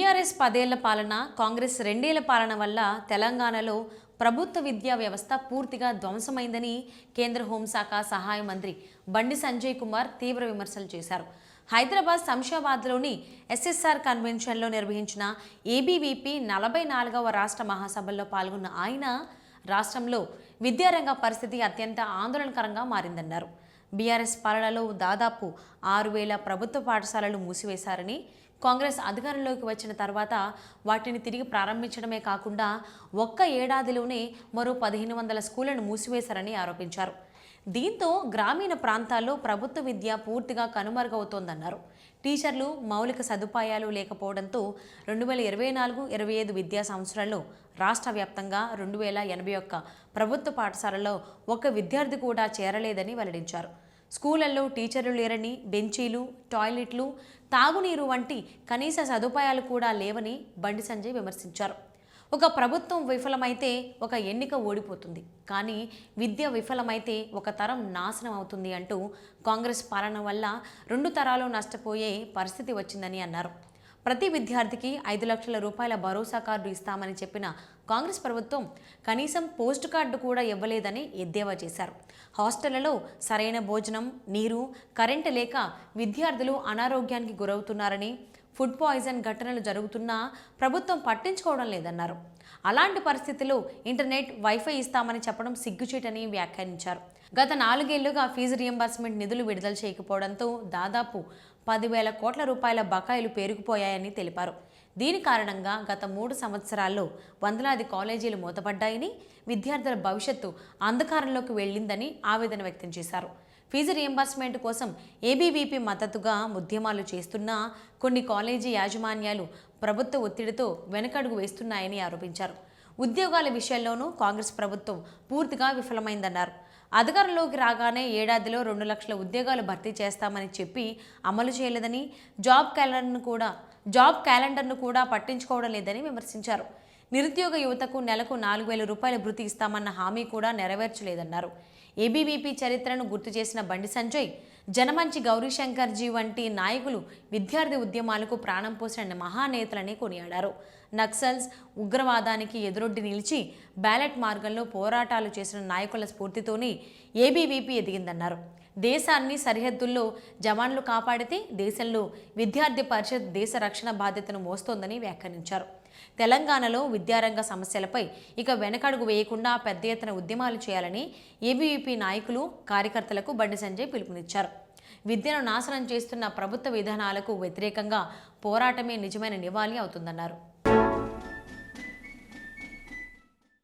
BRS 10 ఏళ్ల పాలన, కాంగ్రెస్ 2 ఏళ్ల పాలన వల్ల తెలంగాణలో ప్రభుత్వ విద్యా వ్యవస్థ పూర్తిగా ధ్వంసమైందని కేంద్ర హోంశాఖ సహాయ మంత్రి బండి సంజయ్ కుమార్ తీవ్ర విమర్శలు చేశారు. హైదరాబాద్ శంషాబాద్లోని ఎస్ఎస్ఆర్ కన్వెన్షన్లో నిర్వహించిన ఏబీవీపీ 44వ రాష్ట్ర మహాసభల్లో పాల్గొన్న ఆయన రాష్ట్రంలో విద్యారంగ పరిస్థితి అత్యంత ఆందోళనకరంగా మారిందన్నారు. బీఆర్ఎస్ పాలనలో దాదాపు 6,000 ప్రభుత్వ పాఠశాలలు మూసివేశారని, కాంగ్రెస్ అధికారంలోకి వచ్చిన తర్వాత వాటిని తిరిగి ప్రారంభించడమే కాకుండా ఒక్క ఏడాదిలోనే మరో 1,500 స్కూళ్లను మూసివేశారని ఆరోపించారు. దీంతో గ్రామీణ ప్రాంతాల్లో ప్రభుత్వ విద్య పూర్తిగా కనుమరుగవుతోందన్నారు. టీచర్లు, మౌలిక సదుపాయాలు లేకపోవడంతో 2024-25 విద్యా సంవత్సరంలో రాష్ట్ర వ్యాప్తంగా 2,081 ప్రభుత్వ పాఠశాలల్లో ఒక్క విద్యార్థి కూడా చేరలేదని వెల్లడించారు. స్కూళ్లలో టీచర్లు లేరని, బెంచీలు, టాయిలెట్లు, తాగునీరు వంటి కనీస సదుపాయాలు కూడా లేవని బండి సంజయ్ విమర్శించారు. ఒక ప్రభుత్వం విఫలమైతే ఒక ఎన్నిక ఓడిపోతుంది, కానీ విద్య విఫలమైతే ఒక తరం నాశనం అవుతుంది అంటూ కాంగ్రెస్ పాలన వల్ల 2 తరాలు నష్టపోయే పరిస్థితి వచ్చిందని అన్నారు. ప్రతి విద్యార్థికి 5 లక్షల రూపాయల భరోసా కార్డు ఇస్తామని చెప్పిన కాంగ్రెస్ ప్రభుత్వం కనీసం పోస్ట్ కార్డు కూడా ఇవ్వలేదని ఎద్దేవా చేశారు. హాస్టళ్లలో సరైన భోజనం, నీరు, కరెంటు లేక విద్యార్థులు అనారోగ్యానికి గురవుతున్నారని, ఫుడ్ పాయిజన్ ఘటనలు జరుగుతున్నా ప్రభుత్వం పట్టించుకోవడం లేదన్నారు. అలాంటి పరిస్థితుల్లో ఇంటర్నెట్, వైఫై ఇస్తామని చెప్పడం సిగ్గుచేటని వ్యాఖ్యానించారు. గత 4 ఏళ్లుగా ఫీజు రియంబర్స్మెంట్ నిధులు విడుదల చేయకపోవడంతో దాదాపు 10,000 కోట్ల రూపాయల బకాయిలు పేరుకుపోయాయని తెలిపారు. దీని కారణంగా గత 3 సంవత్సరాల్లో వందలాది కాలేజీలు మూతపడ్డాయని, విద్యార్థుల భవిష్యత్తు అంధకారంలోకి వెళ్లిందని ఆవేదన వ్యక్తం చేశారు. ఫీజు రియంబర్స్మెంట్ కోసం ఏబీవీపీ మద్దతుగా ఉద్యమాలు చేస్తున్నా కొన్ని కాలేజీ యాజమాన్యాలు ప్రభుత్వ ఒత్తిడితో వెనకడుగు వేస్తున్నాయని ఆరోపించారు. ఉద్యోగాల విషయంలోనూ కాంగ్రెస్ ప్రభుత్వం పూర్తిగా విఫలమైందన్నారు. అధికారంలోకి రాగానే ఏడాదిలో 2 లక్షల ఉద్యోగాలు భర్తీ చేస్తామని చెప్పి అమలు చేయలేదని, జాబ్ క్యాలెండర్ను కూడా పట్టించుకోవడం లేదని విమర్శించారు. నిరుద్యోగ యువతకు నెలకు 4,000 రూపాయల భృతి ఇస్తామన్న హామీ కూడా నెరవేర్చలేదన్నారు. ఏబీవీపీ చరిత్రను గుర్తు చేసిన బండి సంజయ్, జనమంచి గౌరీశంకర్జీ వంటి నాయకులు విద్యార్థి ఉద్యమాలకు ప్రాణం పోసిన మహానేతలని కొనియాడారు. నక్సల్స్, ఉగ్రవాదానికి ఎదురొడ్డి నిలిచి బ్యాలెట్ మార్గంలో పోరాటాలు చేసిన నాయకుల స్ఫూర్తితోనే ఏబీవీపీ ఎదిగిందన్నారు. దేశాన్ని సరిహద్దుల్లో జవాన్లు కాపాడితే దేశంలో విద్యార్థి పరిషత్ దేశ రక్షణ బాధ్యతను మోస్తోందని వ్యాఖ్యానించారు. తెలంగాణలో విద్యారంగ సమస్యలపై ఇక వెనకడుగు వేయకుండా పెద్ద ఎత్తున ఉద్యమాలు చేయాలని ఏబీవీపీ నాయకులు, కార్యకర్తలకు బండి సంజయ్ పిలుపునిచ్చారు. విద్యను నాశనం చేస్తున్న ప్రభుత్వ విధానాలకు వ్యతిరేకంగా పోరాటమే నిజమైన నివాళి అవుతుందన్నారు.